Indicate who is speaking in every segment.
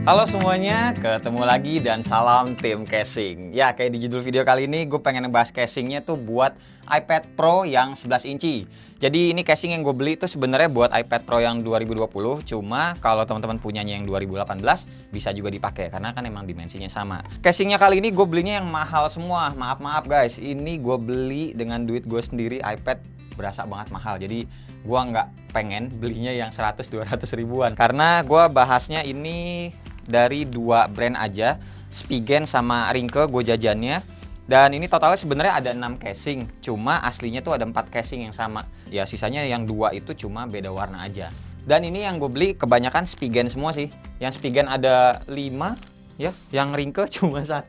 Speaker 1: Halo semuanya, ketemu lagi dan salam tim casing. Ya, kayak di judul video kali ini gue pengen ngebahas casingnya tuh buat iPad Pro yang 11 inci. Jadi ini casing yang gue beli tuh sebenarnya buat iPad Pro yang 2020, cuma kalau teman-teman punyanya yang 2018 bisa juga dipakai karena kan emang dimensinya sama. Casingnya kali ini gue belinya yang mahal semua. Maaf guys, ini gue beli dengan duit gue sendiri. iPad berasa banget mahal. Jadi gue nggak pengen belinya yang 100-200 ribuan karena gue bahasnya ini dari dua brand aja, Spigen sama Ringke gue jajannya. Dan ini totalnya sebenarnya ada 6 casing, cuma aslinya tuh ada 4 casing yang sama. Ya sisanya yang 2 itu cuma beda warna aja. Dan ini yang gue beli kebanyakan Spigen semua sih. Yang Spigen ada 5, ya, yang Ringke cuma 1.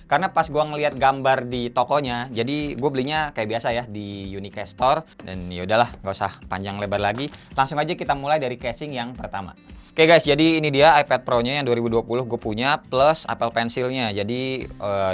Speaker 1: Karena pas gue ngeliat gambar di tokonya, jadi gue belinya kayak biasa ya di Unicast Store. Dan ya udahlah, nggak usah panjang lebar lagi. Langsung aja kita mulai dari casing yang pertama. Oke guys, jadi ini dia iPad Pro-nya yang 2020 gue punya plus Apple Pencil-nya. Jadi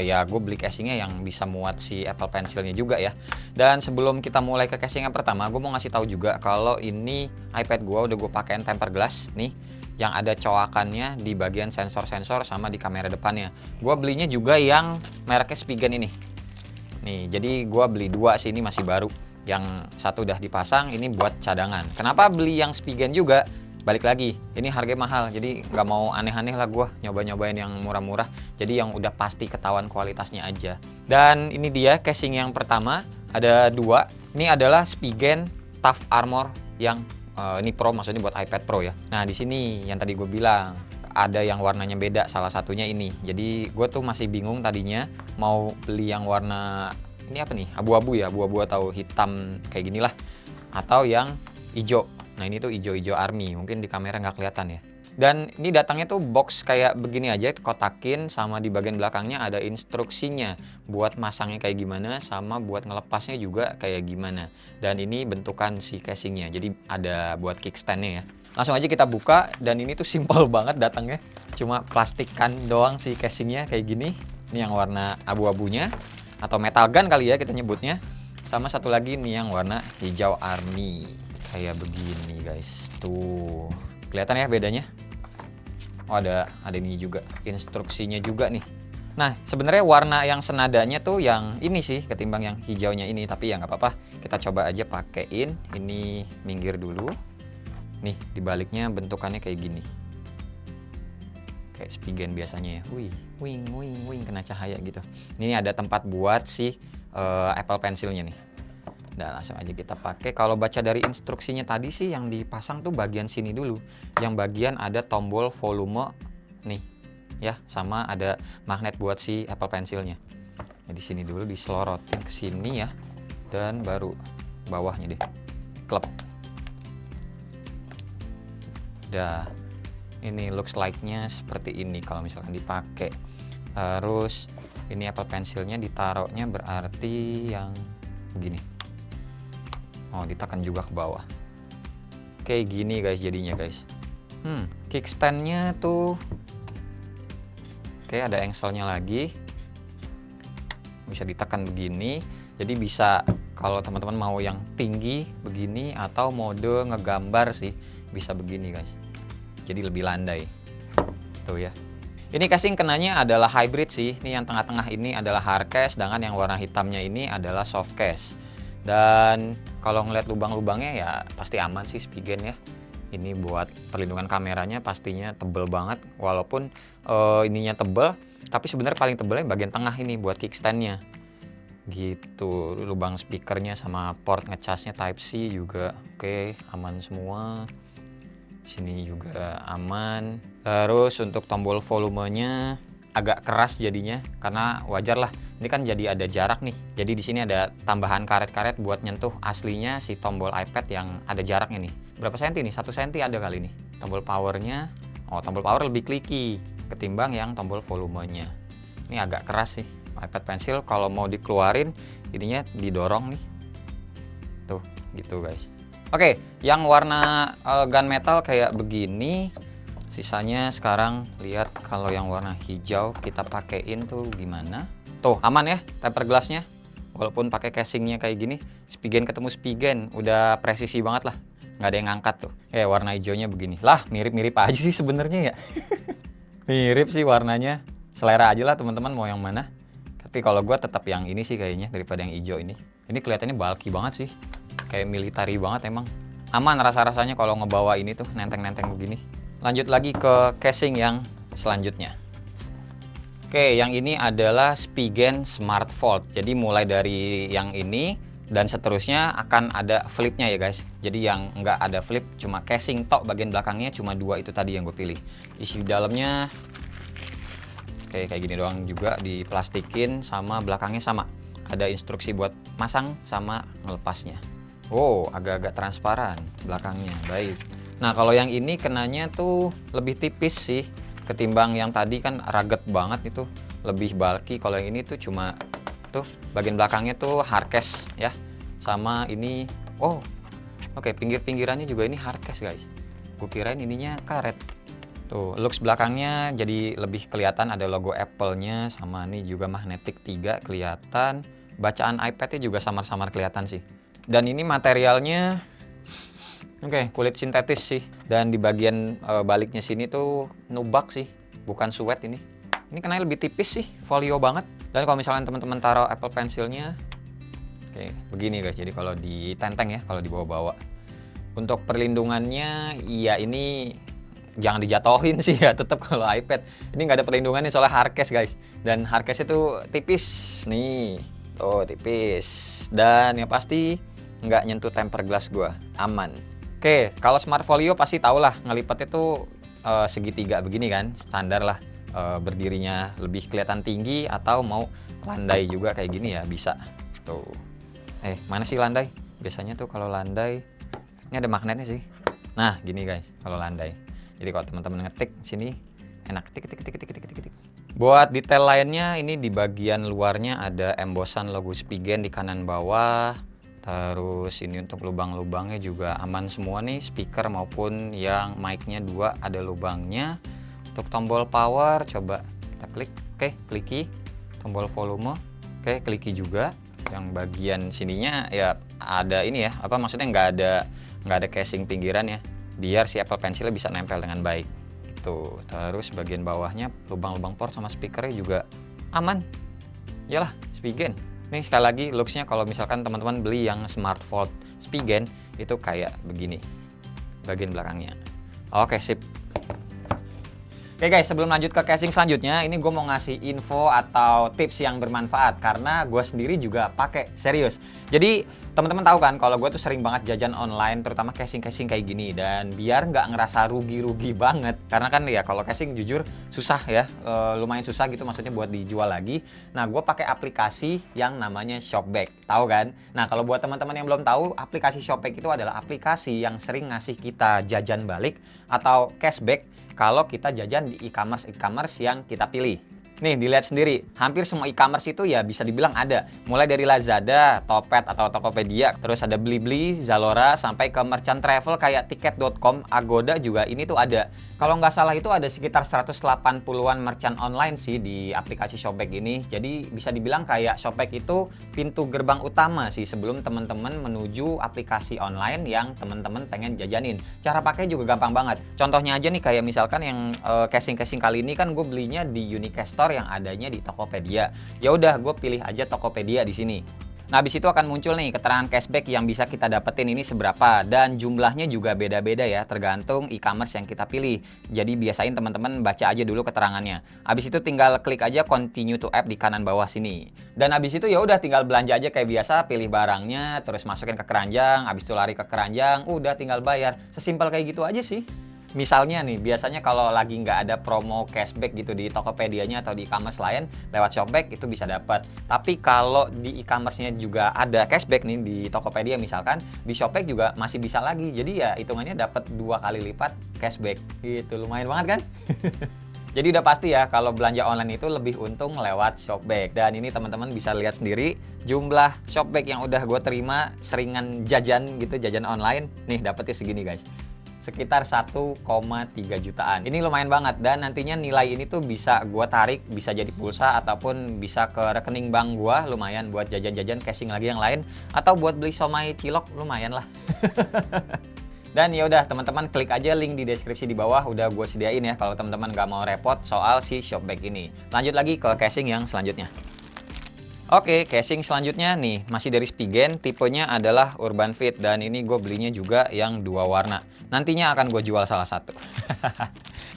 Speaker 1: ya gue beli casingnya yang bisa muat si Apple Pencil-nya juga ya. Dan sebelum kita mulai ke casing yang pertama, gue mau ngasih tahu juga kalau ini iPad gue udah gue pakein tempered glass nih, yang ada coakannya di bagian sensor-sensor sama di kamera depannya. Gue belinya juga yang mereknya Spigen ini. Nih, jadi gue beli 2 sih, ini masih baru. Yang satu udah dipasang, ini buat cadangan. Kenapa beli yang Spigen juga? Balik lagi, ini harganya mahal, jadi nggak mau aneh-aneh lah gue nyoba-nyobain yang murah-murah. Jadi yang udah pasti ketahuan kualitasnya aja. Dan ini dia casing yang pertama, ada 2. Ini adalah Spigen Tough Armor yang ini Pro, maksudnya buat iPad Pro ya. Nah di sini yang tadi gue bilang ada yang warnanya beda, salah satunya ini. Jadi gue tuh masih bingung tadinya mau beli yang warna ini apa nih, abu-abu ya, abu-abu atau hitam kayak gini lah, atau yang hijau. Nah ini tuh hijau-hijau army, mungkin di kamera nggak kelihatan ya. Dan ini datangnya tuh box kayak begini aja, kotakin, sama di bagian belakangnya ada instruksinya buat masangnya kayak gimana, sama buat ngelepasnya juga kayak gimana. Dan ini bentukan si casingnya, jadi ada buat kickstandnya ya. Langsung aja kita buka, dan ini tuh simple banget datangnya. Cuma plastikan doang si casingnya kayak gini. Ini yang warna abu-abunya, atau metal gun kali ya kita nyebutnya. Sama satu lagi nih yang warna hijau army. Kayak begini guys, tuh kelihatan ya bedanya. Oh ada ini juga instruksinya juga nih. Nah sebenarnya warna yang senadanya tuh yang ini sih ketimbang yang hijaunya ini, tapi ya nggak apa-apa, kita coba aja pakein. Ini minggir dulu nih, dibaliknya bentukannya kayak gini, kayak Spigen biasanya ya. Wing kena cahaya gitu. Ini ada tempat buat si Apple Pencil-nya nih. Nah langsung aja kita pakai. Kalau baca dari instruksinya tadi sih yang dipasang tuh bagian sini dulu, yang bagian ada tombol volume nih ya, sama ada magnet buat si Apple Pencilnya. Nah, di sini dulu diselorotin ke sini ya, dan baru bawahnya deh klep. Dah, ini looks like-nya seperti ini kalau misalkan dipakai. Terus ini Apple Pencilnya ditaruhnya berarti yang begini. Oh ditekan juga ke bawah kayak gini guys jadinya guys. Kickstandnya tuh kayak ada engselnya lagi, bisa ditekan begini. Jadi bisa kalau teman-teman mau yang tinggi begini, atau mode ngegambar sih bisa begini guys, jadi lebih landai tuh ya. Ini casing kenanya adalah hybrid sih. Ini yang tengah-tengah ini adalah hard case, sedangkan yang warna hitamnya ini adalah soft case. Dan kalau ngeliat lubang-lubangnya ya pasti aman sih Spigen ya. Ini buat perlindungan kameranya pastinya tebel banget. Walaupun ininya tebel, tapi sebenarnya paling tebelnya bagian tengah ini buat kickstandnya. Gitu, lubang speakernya sama port ngecasnya Type C juga oke, aman semua. Sini juga aman. Terus untuk tombol volumenya agak keras jadinya, karena wajar lah. Ini kan jadi ada jarak nih. Jadi di sini ada tambahan karet-karet buat nyentuh aslinya si tombol iPad yang ada jaraknya nih. Berapa senti nih? 1 senti ada kali nih. Tombol powernya, tombol power lebih clicky ketimbang yang tombol volumenya. Ini agak keras sih. iPad Pencil kalau mau dikeluarin, ininya didorong nih. Tuh, gitu guys. Oke, yang warna gunmetal kayak begini. Sisanya sekarang lihat kalau yang warna hijau kita pakein tuh gimana. Tuh aman ya tempered glassnya, walaupun pakai casingnya kayak gini. Spigen ketemu Spigen, udah presisi banget lah, nggak ada yang ngangkat tuh. Warna hijaunya begini lah, mirip-mirip aja sih sebenarnya ya. Mirip sih warnanya. Selera aja lah teman-teman mau yang mana. Tapi kalau gue tetap yang ini sih kayaknya daripada yang hijau ini. Ini kelihatannya bulky banget sih. Kayak military banget emang. Aman rasa-rasanya kalau ngebawa ini tuh nenteng-nenteng begini. Lanjut lagi ke casing yang selanjutnya. Oke, yang ini adalah Spigen Smart Fold. Jadi mulai dari yang ini dan seterusnya akan ada flipnya ya guys. Jadi yang nggak ada flip cuma casing tok, bagian belakangnya cuma dua itu tadi yang gue pilih. Isi dalamnya kayak gini doang juga, diplastikin sama belakangnya sama. Ada instruksi buat masang sama melepasnya. Oh, agak-agak transparan belakangnya. Baik. Nah, kalau yang ini kenanya tuh lebih tipis sih ketimbang yang tadi kan rugged banget itu, lebih bulky. Kalau yang ini tuh cuma tuh bagian belakangnya tuh hardcase ya. Sama ini oke, pinggir-pinggirannya juga ini hardcase guys. Gue kirain ininya karet. Tuh, looks belakangnya jadi lebih kelihatan, ada logo Apple-nya sama ini juga magnetic 3 kelihatan. Bacaan iPad-nya juga samar-samar kelihatan sih. Dan ini materialnya kulit sintetis sih. Dan di bagian baliknya sini tuh nubuck sih, bukan suede ini. Ini kenanya lebih tipis sih, folio banget. Dan kalau misalnya teman-teman taruh Apple Pencil-nya begini guys. Jadi kalau ditenteng ya, kalau dibawa-bawa. Untuk perlindungannya, iya ini jangan dijatuhin sih ya, tetap kalau iPad. Ini nggak ada perlindungannya soalnya hardcase guys. Dan hardcase itu tipis nih. Tuh tipis. Dan yang pasti nggak nyentuh tempered glass gua, aman. Oke, kalau Smart Folio pasti tau lah ngelipatnya tuh segitiga begini kan, standar lah. Berdirinya lebih kelihatan tinggi atau mau landai juga kayak gini ya bisa. Tuh. Mana sih landai? Biasanya tuh kalau landai ini ada magnetnya sih. Nah, gini guys, kalau landai. Jadi kalau teman-teman ngetik sini enak tik. Buat detail lainnya ini di bagian luarnya ada embossan logo Spigen di kanan bawah. Terus ini untuk lubang-lubangnya juga aman semua nih, speaker maupun yang mic-nya dua ada lubangnya. Untuk tombol power coba kita klik, kliki. Tombol volume, kliki juga. Yang bagian sininya ya ada ini ya, maksudnya nggak ada casing pinggiran ya, biar si Apple Pencil bisa nempel dengan baik gitu. Terus bagian bawahnya lubang-lubang port sama speakernya juga aman. Yalah, Spigen. Nih sekali lagi looksnya kalau misalkan teman-teman beli yang Smart Fold Spigen itu kayak begini bagian belakangnya. Oke, sip. Oke guys, sebelum lanjut ke casing selanjutnya, ini gue mau ngasih info atau tips yang bermanfaat karena gue sendiri juga pakai, serius. Jadi teman-teman tahu kan kalau gue tuh sering banget jajan online, terutama casing-casing kayak gini, dan biar nggak ngerasa rugi-rugi banget, karena kan ya kalau casing jujur susah ya, lumayan susah gitu maksudnya buat dijual lagi. Nah, gue pakai aplikasi yang namanya Shopback, tahu kan? Nah, kalau buat teman-teman yang belum tahu, aplikasi Shopback itu adalah aplikasi yang sering ngasih kita jajan balik atau cashback kalau kita jajan di e-commerce yang kita pilih. Nih, dilihat sendiri, hampir semua e-commerce itu ya bisa dibilang ada. Mulai dari Lazada, Topet atau Tokopedia, terus ada Blibli, Zalora, sampai ke merchant travel kayak tiket.com, Agoda juga ini tuh ada. Kalau nggak salah itu ada sekitar 180-an merchant online sih di aplikasi Shopback ini. Jadi bisa dibilang kayak Shopback itu pintu gerbang utama sih sebelum teman-teman menuju aplikasi online yang teman-teman pengen jajanin. Cara pakai juga gampang banget. Contohnya aja nih kayak misalkan yang casing-casing kali ini kan gue belinya di Unicast Store yang adanya di Tokopedia. Ya udah, gue pilih aja Tokopedia di sini. Nah, habis itu akan muncul nih keterangan cashback yang bisa kita dapetin ini seberapa, dan jumlahnya juga beda-beda ya, tergantung e-commerce yang kita pilih. Jadi biasain teman-teman baca aja dulu keterangannya. Habis itu tinggal klik aja continue to app di kanan bawah sini. Dan habis itu ya udah tinggal belanja aja kayak biasa, pilih barangnya, terus masukin ke keranjang, habis itu lari ke keranjang, udah tinggal bayar. Sesimpel kayak gitu aja sih. Misalnya nih, biasanya kalau lagi nggak ada promo cashback gitu di Tokopedia-nya atau di e-commerce lain, lewat Shopback itu bisa dapat. Tapi kalau di e-commerce-nya juga ada cashback nih di Tokopedia misalkan, di Shopback juga masih bisa lagi. Jadi ya hitungannya dapat 2 kali lipat cashback gitu. Lumayan banget kan? Jadi udah pasti ya kalau belanja online itu lebih untung lewat Shopback. Dan ini teman-teman bisa lihat sendiri jumlah Shopback yang udah gue terima seringan jajan gitu, jajan online. Nih dapetnya segini guys. Sekitar 1,3 jutaan. Ini lumayan banget, dan nantinya nilai ini tuh bisa gua tarik, bisa jadi pulsa ataupun bisa ke rekening bank gua, lumayan buat jajan-jajan casing lagi yang lain atau buat beli somai cilok lumayan lah. Dan ya udah teman-teman, klik aja link di deskripsi di bawah, udah gue sediain ya kalau teman-teman nggak mau repot soal si shop bag ini. Lanjut lagi ke casing yang selanjutnya. Oke, casing selanjutnya nih masih dari Spigen, tipenya adalah Urban Fit dan ini gue belinya juga yang 2 warna. Nantinya akan gue jual salah satu.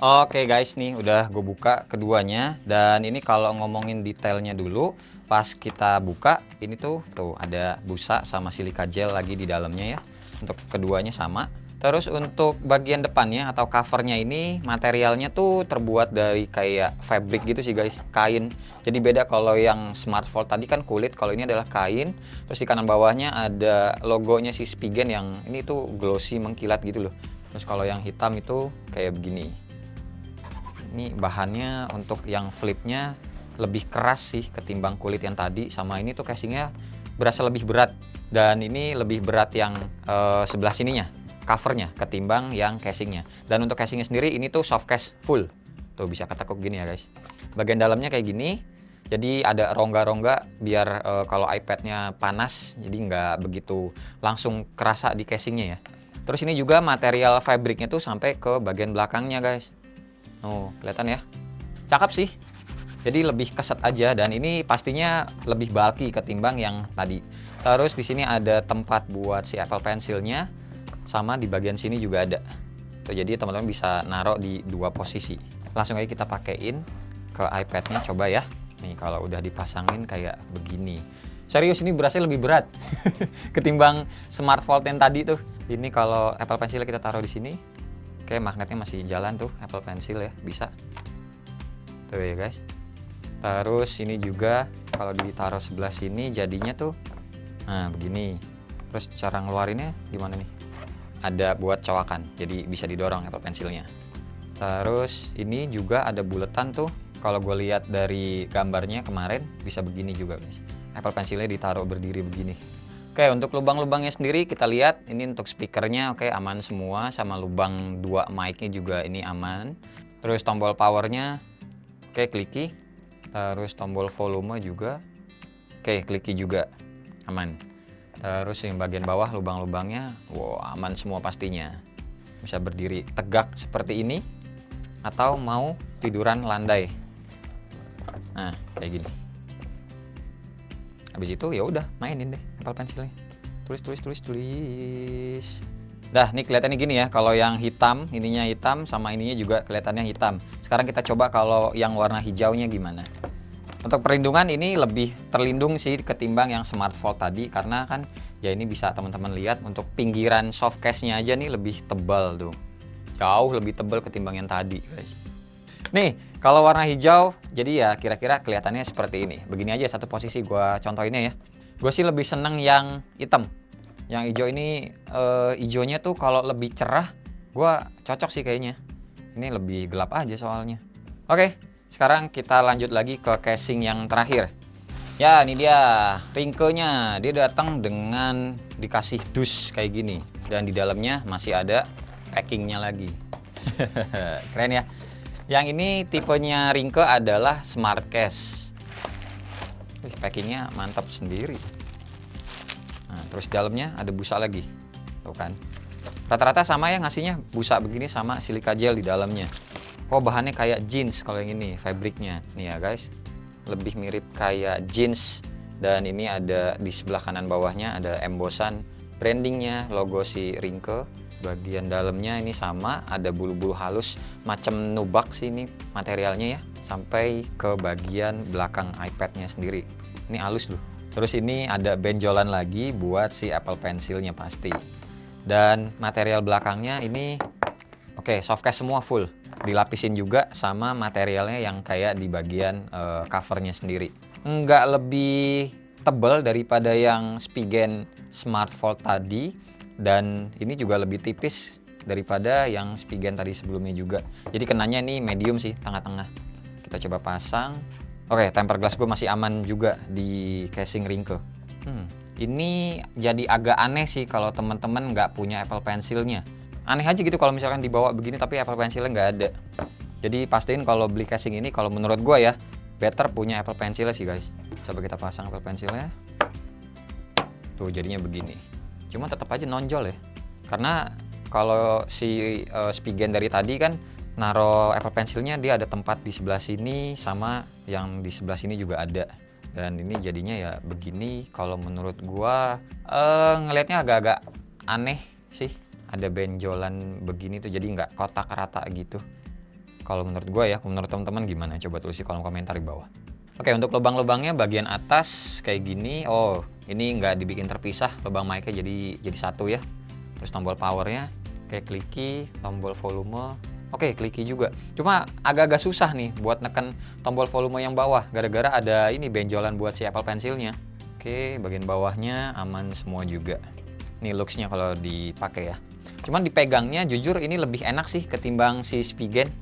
Speaker 1: Oke guys, nih udah gue buka keduanya dan ini kalau ngomongin detailnya dulu, pas kita buka ini tuh ada busa sama silika gel lagi di dalamnya ya. Untuk keduanya sama. Terus untuk bagian depannya atau covernya ini materialnya tuh terbuat dari kayak fabric gitu sih guys, kain. Jadi beda kalau yang Smart Fold tadi kan kulit, kalau ini adalah kain. Terus di kanan bawahnya ada logonya si Spigen yang ini tuh glossy mengkilat gitu loh. Terus kalau yang hitam itu kayak begini. Ini bahannya untuk yang flipnya lebih keras sih ketimbang kulit yang tadi. Sama ini tuh casingnya berasa lebih berat. Dan ini lebih berat yang sebelah sininya, covernya, ketimbang yang casingnya. Dan untuk casingnya sendiri ini tuh soft case full. Tuh bisa ketekuk gini ya guys. Bagian dalamnya kayak gini. Jadi ada rongga-rongga biar kalau iPadnya panas, jadi nggak begitu langsung kerasa di casingnya ya. Terus ini juga material fabriknya tuh sampai ke bagian belakangnya guys. Oh, kelihatan ya? Cakep sih. Jadi lebih keset aja dan ini pastinya lebih bulky ketimbang yang tadi. Terus di sini ada tempat buat si Apple Pencilnya, sama di bagian sini juga ada. Tuh, jadi teman-teman bisa naruh di 2 posisi. Langsung aja kita pakein ke iPadnya, coba ya. Nih kalau udah dipasangin kayak begini. Serius ini berasa lebih berat ketimbang Smart Fold yang tadi tuh. Ini kalau Apple Pencil kita taruh di sini, oke magnetnya masih jalan tuh Apple Pencil ya, bisa. Tuh ya guys. Terus ini juga kalau ditaruh sebelah sini jadinya tuh nah begini. Terus cara ngeluarinnya gimana nih? Ada buat cowakan, jadi bisa didorong Apple Pencilnya. Terus ini juga ada buletan tuh. Kalau gue lihat dari gambarnya kemarin bisa begini juga guys. Apple Pencilnya ditaruh berdiri begini. Oke, untuk lubang-lubangnya sendiri kita lihat ini untuk speakernya oke aman semua, sama lubang 2 mic-nya juga ini aman. Terus tombol powernya oke kliki. Terus tombol volume juga oke kliki juga aman. Terus yang bagian bawah lubang-lubangnya wow aman semua pastinya. Bisa berdiri tegak seperti ini atau mau tiduran landai. Nah, kayak gini. Habis itu ya udah mainin deh Apple Pencilnya. Tulis. Dah, nih kelihatannya gini ya. Kalau yang hitam, ininya hitam sama ininya juga kelihatannya hitam. Sekarang kita coba kalau yang warna hijaunya gimana. Untuk perlindungan ini lebih terlindung sih ketimbang yang Smart Fold tadi karena kan ya ini bisa teman-teman lihat untuk pinggiran soft case-nya aja nih lebih tebal tuh. Jauh lebih tebal ketimbang yang tadi, guys. Nih, kalau warna hijau jadi ya kira-kira kelihatannya seperti ini. Begini aja satu posisi gua contohinnya ya. Gue sih lebih seneng yang hitam. Yang hijau ini hijaunya tuh kalau lebih cerah gua cocok sih kayaknya. Ini lebih gelap aja soalnya. Oke. Sekarang kita lanjut lagi ke casing yang terakhir. Ya, ini dia ringkenya. Dia datang dengan dikasih dus kayak gini. Dan di dalamnya masih ada packingnya lagi. Keren ya. Yang ini tipenya ringke adalah Smart Case. Packingnya mantap sendiri. Nah, terus di dalamnya ada busa lagi. Tuh kan. Rata-rata sama ya ngasihnya busa begini sama silika gel di dalamnya. Oh bahannya kayak jeans kalau yang ini fabriknya nih ya guys, lebih mirip kayak jeans. Dan ini ada di sebelah kanan bawahnya ada embosan brandingnya logo si ringke. Bagian dalamnya ini sama ada bulu-bulu halus macam nubak sih ini materialnya ya, sampai ke bagian belakang iPadnya sendiri. Ini halus loh. Terus ini ada benjolan lagi buat si Apple Pencilnya pasti. Dan material belakangnya ini oke soft case semua full. Dilapisin juga sama materialnya yang kayak di bagian covernya sendiri. Nggak lebih tebal daripada yang Spigen Smart Fold tadi, dan ini juga lebih tipis daripada yang Spigen tadi sebelumnya juga. Jadi kenanya nih medium sih, tengah-tengah. Kita coba pasang. Oke, tempered glass gue masih aman juga di casing ringke. Ini jadi agak aneh sih kalau teman-teman nggak punya Apple Pencilnya. Aneh aja gitu kalau misalkan dibawa begini tapi Apple Pencilnya nggak ada. Jadi pastiin kalau beli casing ini, kalau menurut gue ya, better punya Apple Pencilnya sih guys. Coba kita pasang Apple Pencilnya. Tuh jadinya begini. Cuma tetap aja nonjol ya. Karena kalau si Spigen dari tadi kan naro Apple Pencilnya, dia ada tempat di sebelah sini sama yang di sebelah sini juga ada. Dan ini jadinya ya begini. Kalau menurut gua ngelihatnya agak-agak aneh sih, ada benjolan begini tuh, jadi nggak kotak rata gitu. Kalau menurut gua ya, menurut teman-teman gimana? Coba tulis di kolom komentar di bawah. Oke, untuk lubang-lubangnya bagian atas kayak gini. Oh, ini nggak dibikin terpisah, lubang mic-nya jadi satu ya. Terus tombol powernya kayak kliki, tombol volume. Oke, kliki juga. Cuma agak-agak susah nih buat neken tombol volume yang bawah, gara-gara ada ini benjolan buat si Apple Pencilnya. Oke, bagian bawahnya aman semua juga. Ini looks-nya kalau dipakai ya. Cuman dipegangnya jujur ini lebih enak sih ketimbang si Spigen.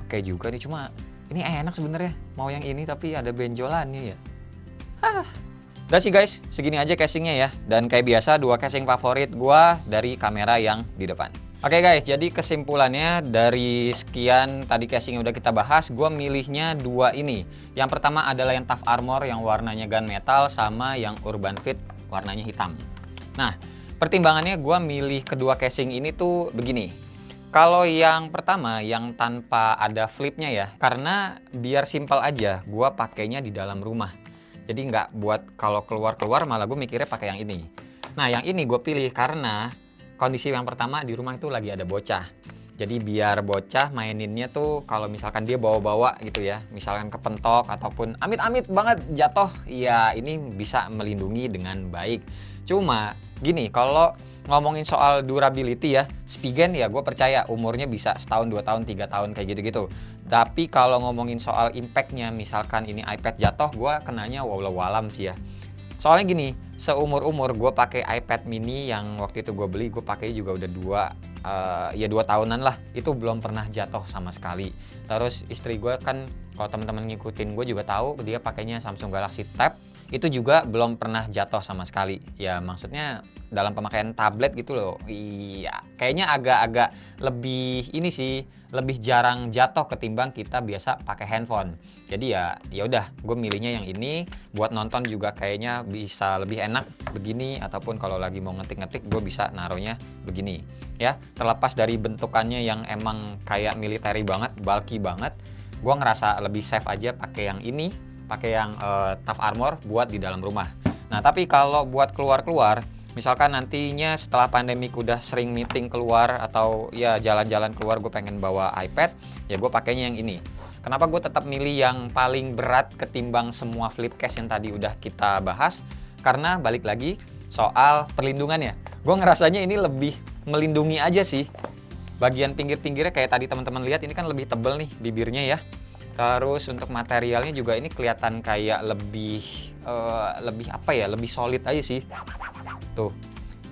Speaker 1: Oke juga nih, cuma ini enak sebenarnya. Mau yang ini tapi ada benjolannya ya. Udah sih guys, segini aja casingnya ya. Dan kayak biasa, 2 casing favorit gua dari kamera yang di depan. Oke guys, jadi kesimpulannya dari sekian tadi casing yang udah kita bahas, gua milihnya 2 ini. Yang pertama adalah yang Tough Armor yang warnanya gunmetal, sama yang Urban Fit warnanya hitam. Nah, pertimbangannya gua milih kedua casing ini tuh begini. Kalau yang pertama yang tanpa ada flipnya ya, karena biar simpel aja, gua pakainya di dalam rumah. Jadi nggak buat kalau keluar-keluar, malah gue mikirnya pakai yang ini. Nah, yang ini gue pilih karena kondisi yang pertama di rumah itu lagi ada bocah. Jadi biar bocah maininnya tuh kalau misalkan dia bawa-bawa gitu ya, misalkan kepentok ataupun amit-amit banget jatuh, ya ini bisa melindungi dengan baik. Cuma gini, kalau ngomongin soal durability ya, Spigen ya gue percaya umurnya bisa setahun, 2 tahun, 3 tahun kayak gitu-gitu. Tapi kalau ngomongin soal impactnya, misalkan ini iPad jatuh, gue kenanya walau-walam sih ya. Soalnya gini, seumur-umur gue pakai iPad mini yang waktu itu gue beli, gue pakai juga udah 2 tahunan lah. Itu belum pernah jatuh sama sekali. Terus istri gue kan, kalau teman-teman ngikutin gue juga tahu, dia pakainya Samsung Galaxy Tab. Itu juga belum pernah jatuh sama sekali. Ya maksudnya dalam pemakaian tablet gitu loh. Iya, kayaknya agak-agak lebih ini sih, lebih jarang jatuh ketimbang kita biasa pakai handphone. Jadi ya udah, gue milihnya yang ini. Buat nonton juga kayaknya bisa lebih enak begini, ataupun kalau lagi mau ngetik-ngetik gue bisa naruhnya begini. Ya, terlepas dari bentukannya yang emang kayak military banget, bulky banget, gue ngerasa lebih safe aja pakai yang ini, pakai yang Tough Armor buat di dalam rumah. Nah, tapi kalau buat keluar-keluar, misalkan nantinya setelah pandemik udah sering meeting keluar atau ya jalan-jalan keluar, gue pengen bawa iPad, ya gue pakainya yang ini. Kenapa gue tetap milih yang paling berat ketimbang semua flip case yang tadi udah kita bahas? Karena balik lagi soal perlindungannya. Gue ngerasanya ini lebih melindungi aja sih. Bagian pinggir-pinggirnya kayak tadi teman-teman lihat, ini kan lebih tebel nih bibirnya ya. Terus untuk materialnya juga ini kelihatan kayak lebih apa ya, lebih solid aja sih. Tuh.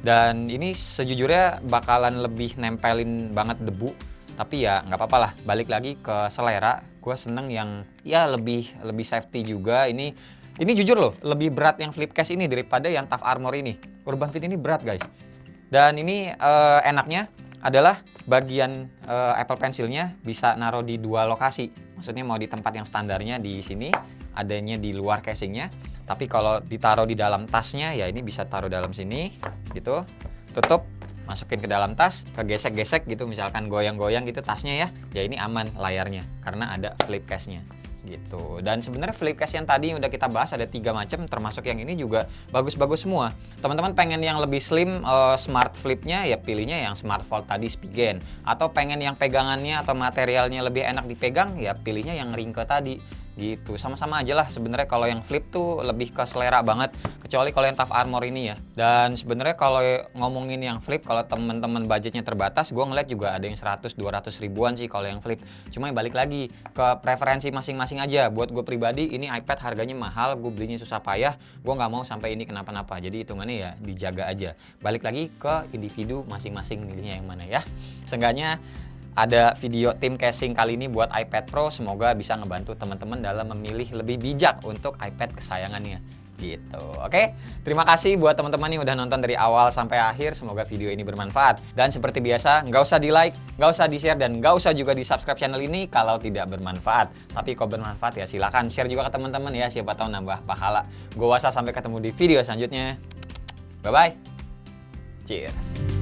Speaker 1: Dan ini sejujurnya bakalan lebih nempelin banget debu. Tapi ya nggak apa-apa lah, balik lagi ke selera. Gue seneng yang ya lebih safety juga. Ini jujur loh, lebih berat yang flip case ini daripada yang Tough Armor ini. Urban Fit ini berat guys. Dan ini enaknya adalah bagian Apple Pencilnya bisa naruh di 2 lokasi. Maksudnya mau di tempat yang standarnya di sini, adanya di luar casingnya. Tapi kalau ditaruh di dalam tasnya, ya ini bisa taruh dalam sini gitu. Tutup, masukin ke dalam tas, kegesek-gesek gitu, misalkan goyang-goyang gitu tasnya ya. Ya ini aman layarnya karena ada flip case-nya gitu. Dan sebenarnya flip case yang tadi udah kita bahas ada 3 macam, termasuk yang ini juga bagus-bagus semua. Teman-teman pengen yang lebih slim smart flipnya, ya pilihnya yang Smart Fold tadi Spigen. Atau pengen yang pegangannya atau materialnya lebih enak dipegang, ya pilihnya yang ringke tadi gitu. Sama-sama aja lah sebenarnya. Kalau yang flip tuh lebih ke selera banget, kecuali kalau yang Tough Armor ini ya. Dan sebenarnya kalau ngomongin yang flip, kalau teman-teman budgetnya terbatas, gue ngeliat juga ada yang 100-200 ribuan sih kalau yang flip. Cuma balik lagi ke preferensi masing-masing aja. Buat gue pribadi, ini iPad harganya mahal, gue belinya susah payah, gue nggak mau sampai ini kenapa-napa. Jadi hitungannya ya dijaga aja. Balik lagi ke individu masing-masing milihnya yang mana ya. Seenggaknya ada video tim casing kali ini buat iPad Pro, semoga bisa ngebantu teman-teman dalam memilih lebih bijak untuk iPad kesayangannya gitu. Oke, terima kasih buat teman-teman yang udah nonton dari awal sampai akhir. Semoga video ini bermanfaat. Dan seperti biasa, nggak usah di like, nggak usah di share, dan nggak usah juga di subscribe channel ini kalau tidak bermanfaat. Tapi kalau bermanfaat ya silahkan share juga ke teman-teman ya, siapa tahu nambah pahala. Gue Wasa, sampai ketemu di video selanjutnya. Bye bye. Cheers.